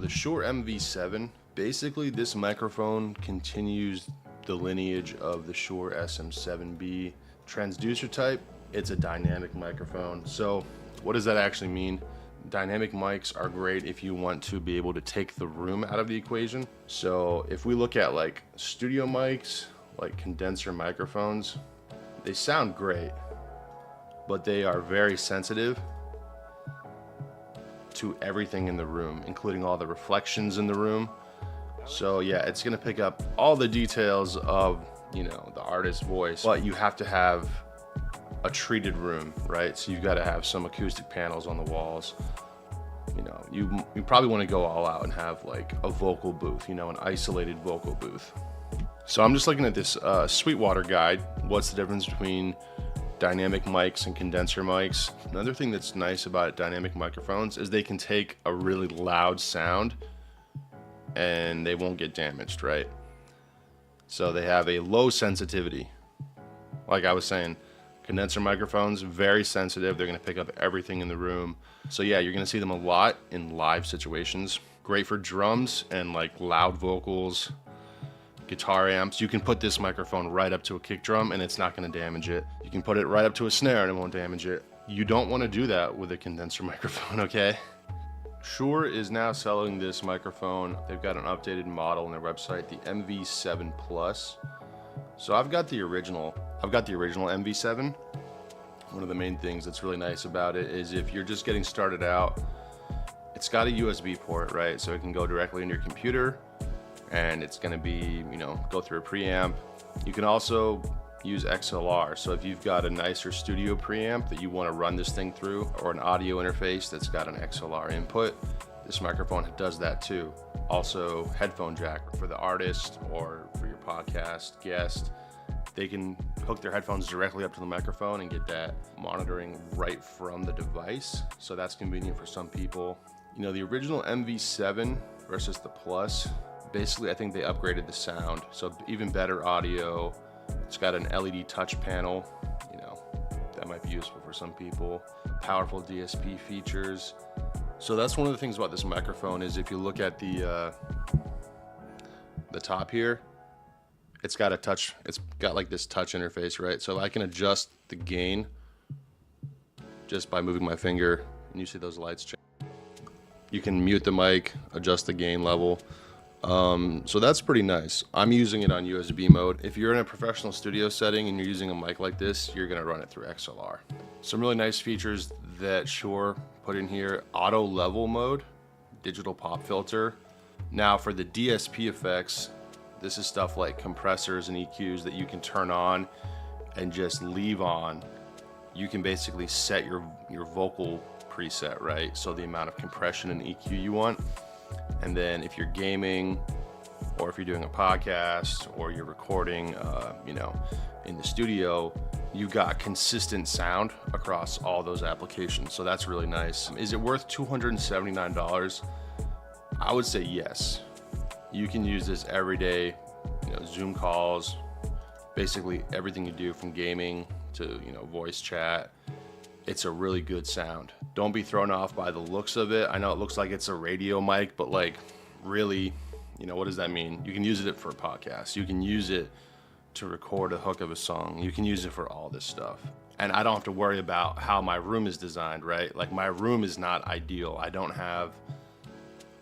the Shure MV7, basically this microphone continues the lineage of the Shure SM7B transducer type. It's a dynamic microphone. So what does that actually mean? Dynamic mics are great if you want to be able to take the room out of the equation. So if we look at like studio mics, like condenser microphones, they sound great, but they are very sensitive to everything in the room, including all the reflections in the room. So yeah, it's gonna pick up all the details of, you know, the artist's voice, but you have to have a treated room, right? So you've got to have some acoustic panels on the walls. You know, you probably want to go all out and have like a vocal booth, you know, an isolated vocal booth. So I'm just looking at this Sweetwater guide. What's the difference between dynamic mics and condenser mics? Another thing that's nice about dynamic microphones is they can take a really loud sound and they won't get damaged, right? So they have a low sensitivity. Like I was saying, condenser microphones, very sensitive. They're gonna pick up everything in the room. So yeah, you're gonna see them a lot in live situations. Great for drums and like loud vocals, guitar amps. You can put this microphone right up to a kick drum and it's not gonna damage it. You can put it right up to a snare and it won't damage it. You don't wanna do that with a condenser microphone, okay? Shure is now selling this microphone. They've got an updated model on their website, the MV7 Plus. So I've got the original MV7. One of the main things that's really nice about it is if you're just getting started out, it's got a USB port, right? So it can go directly into your computer and it's gonna be, you know, go through a preamp. You can also use XLR. So if you've got a nicer studio preamp that you wanna run this thing through, or an audio interface that's got an XLR input, this microphone does that too. Also, headphone jack for the artist or for your podcast guest. They can hook their headphones directly up to the microphone and get that monitoring right from the device. So that's convenient for some people. You know, the original MV7 versus the Plus, basically I think they upgraded the sound. So even better audio. It's got an LED touch panel, you know, that might be useful for some people. Powerful DSP features. So that's one of the things about this microphone is if you look at the top here, it's got like this touch interface, right? So I can adjust the gain just by moving my finger, and you see those lights change. You can mute the mic, adjust the gain level. So that's pretty nice. I'm using it on USB mode. If you're in a professional studio setting and you're using a mic like this, you're gonna run it through XLR. Some really nice features that Shure put in here: auto level mode, digital pop filter. Now for the DSP effects, this is stuff like compressors and EQs that you can turn on and just leave on. You can basically set your vocal preset, right? So the amount of compression and EQ you want. And then if you're gaming, or if you're doing a podcast, or you're recording, you know, in the studio, you got consistent sound across all those applications. So that's really nice. Is it worth $279? I would say yes. You can use this every day, you know, Zoom calls, basically everything you do from gaming to, you know, voice chat. It's a really good sound. Don't be thrown off by the looks of it. I know it looks like it's a radio mic, but like really, you know, what does that mean? You can use it for a podcast. You can use it to record a hook of a song. You can use it for all this stuff. And I don't have to worry about how my room is designed, right? Like my room is not ideal. I don't have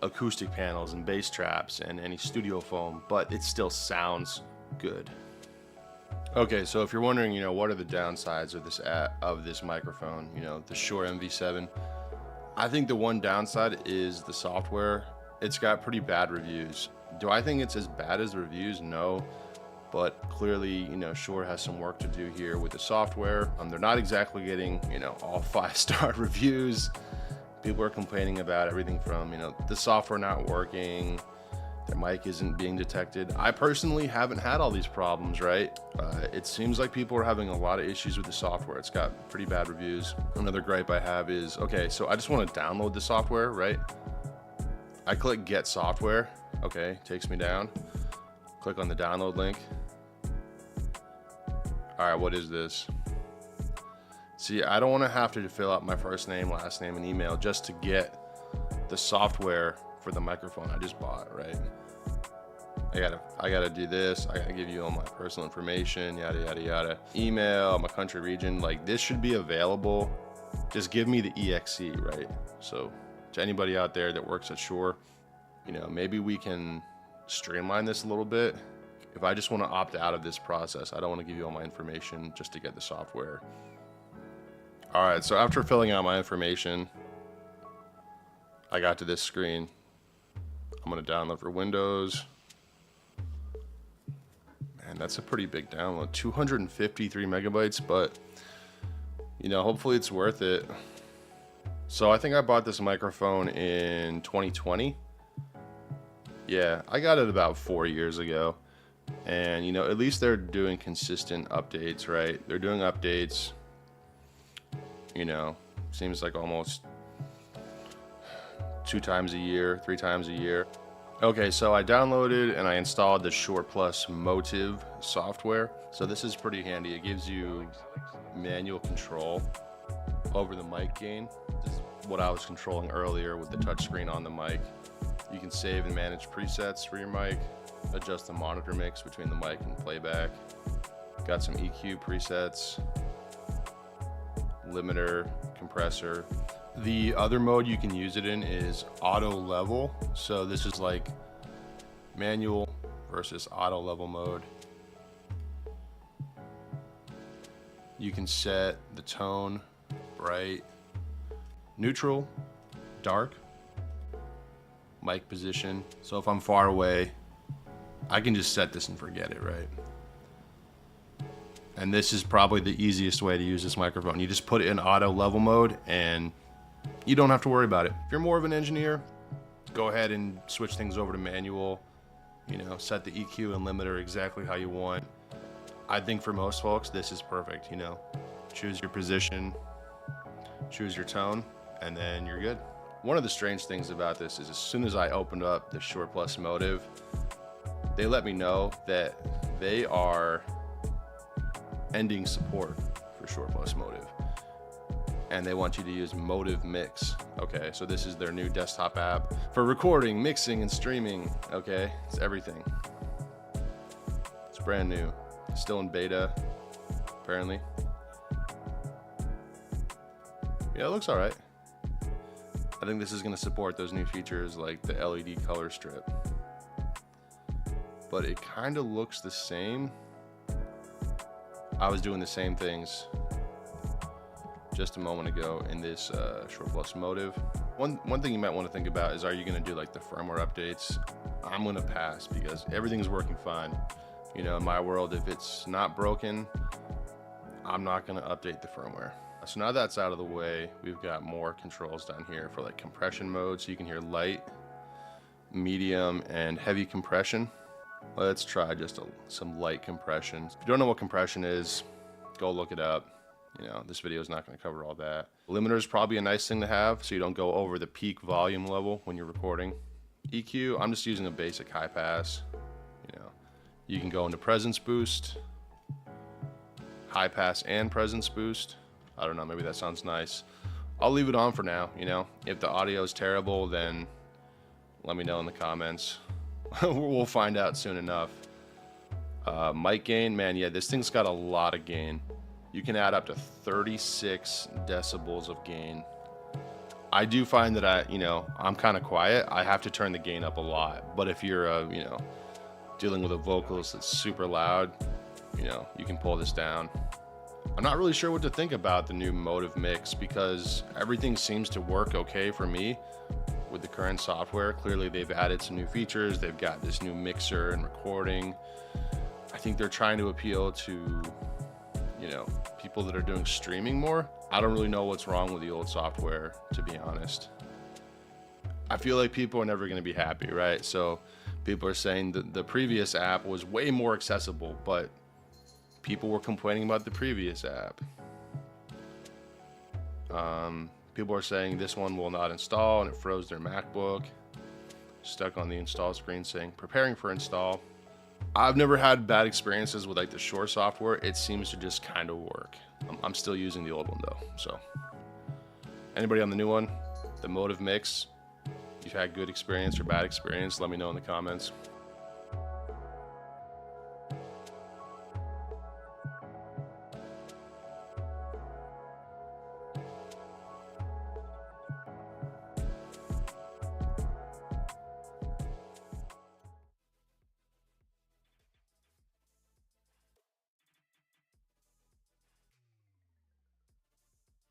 acoustic panels and bass traps and any studio foam, but it still sounds good. Okay, so if you're wondering, you know, what are the downsides of this microphone, you know, the Shure MV7, I think the one downside is the software. It's got pretty bad reviews. Do I think it's as bad as the reviews? No, but clearly, you know, Shure has some work to do here with the software. They're not exactly getting, you know, all 5-star reviews. People are complaining about everything from, you know, the software not working, their mic isn't being detected. I personally haven't had all these problems, right? It seems like people are having a lot of issues with the software. It's got pretty bad reviews. Another gripe I have is, okay, so I just want to download the software, right? I click get software, okay, takes me down. Click on the download link. All right, what is this? See, I don't want to have to fill out my first name, last name, and email just to get the software for the microphone I just bought, right? I gotta do this. I gotta give you all my personal information, yada yada yada. Email, my country, region. Like, this should be available. Just give me the EXE, right? So to anybody out there that works at Shure, you know, maybe we can streamline this a little bit. If I just want to opt out of this process, I don't want to give you all my information just to get the software. All right, so after filling out my information, I got to this screen. I'm gonna download for Windows. Man, that's a pretty big download, 253 megabytes, but you know, hopefully it's worth it. So I think I bought this microphone in 2020. Yeah, I got it about 4 years ago. And you know, at least they're doing consistent updates, right? They're doing updates, you know, seems like almost 2 times a year, 3 times a year. Okay, so I downloaded and I installed the Shure Plus MOTIV software. So this is pretty handy. It gives you manual control over the mic gain. This is what I was controlling earlier with the touchscreen on the mic. You can save and manage presets for your mic, adjust the monitor mix between the mic and playback. Got some EQ presets, limiter, compressor. The other mode you can use it in is auto level. So this is like manual versus auto level mode. You can set the tone, bright, neutral, dark, mic position. So if I'm far away, I can just set this and forget it, right? And this is probably the easiest way to use this microphone. You just put it in auto level mode and you don't have to worry about it. If you're more of an engineer, go ahead and switch things over to manual, you know, set the EQ and limiter exactly how you want. I think for most folks, this is perfect, you know. Choose your position, choose your tone, and then you're good. One of the strange things about this is as soon as I opened up the Shure Plus MOTIV, they let me know that they are ending support for Shure Plus MOTIV. And they want you to use MOTIV Mix. Okay, so this is their new desktop app for recording, mixing, and streaming. Okay, it's everything. It's brand new. It's still in beta, apparently. Yeah, it looks all right. I think this is gonna support those new features like the LED color strip. But it kind of looks the same. I was doing the same things just a moment ago in this Shure Plus MOTIV. One thing you might want to think about is, are you going to do like the firmware updates? I'm going to pass because everything's working fine. You know, in my world, if it's not broken, I'm not going to update the firmware. So now that's out of the way, we've got more controls down here for like compression mode, so you can hear light, medium, and heavy compression. Let's try just some light compression. If you don't know what compression is, go look it up. You know, this video is not going to cover all that. Limiter is probably a nice thing to have so you don't go over the peak volume level when you're recording. EQ, I'm just using a basic high pass. You know, you can go into presence boost, high pass and presence boost. I don't know, maybe that sounds nice. I'll leave it on for now, you know. If the audio is terrible, then let me know in the comments. We'll find out soon enough. Mic gain, man, yeah, this thing's got a lot of gain. You can add up to 36 decibels of gain. I do find that I'm kind of quiet. I have to turn the gain up a lot. But if you're, dealing with a vocalist that's super loud, you can pull this down. I'm not really sure what to think about the new MOTIV Mix because everything seems to work okay for me with the current software. Clearly they've added some new features. They've got this new mixer and recording. I think they're trying to appeal to, people that are doing streaming more. I don't really know what's wrong with the old software, to be honest. I feel like people are never going to be happy, right? So people are saying that the previous app was way more accessible, but people were complaining about the previous app. People are saying this one will not install and it froze their MacBook. Stuck on the install screen saying preparing for install. I've never had bad experiences with like the Shure software. It seems to just kind of work. I'm still using the old one though. So anybody on the new one, the MOTIV Mix, you've had good experience or bad experience, let me know in the comments.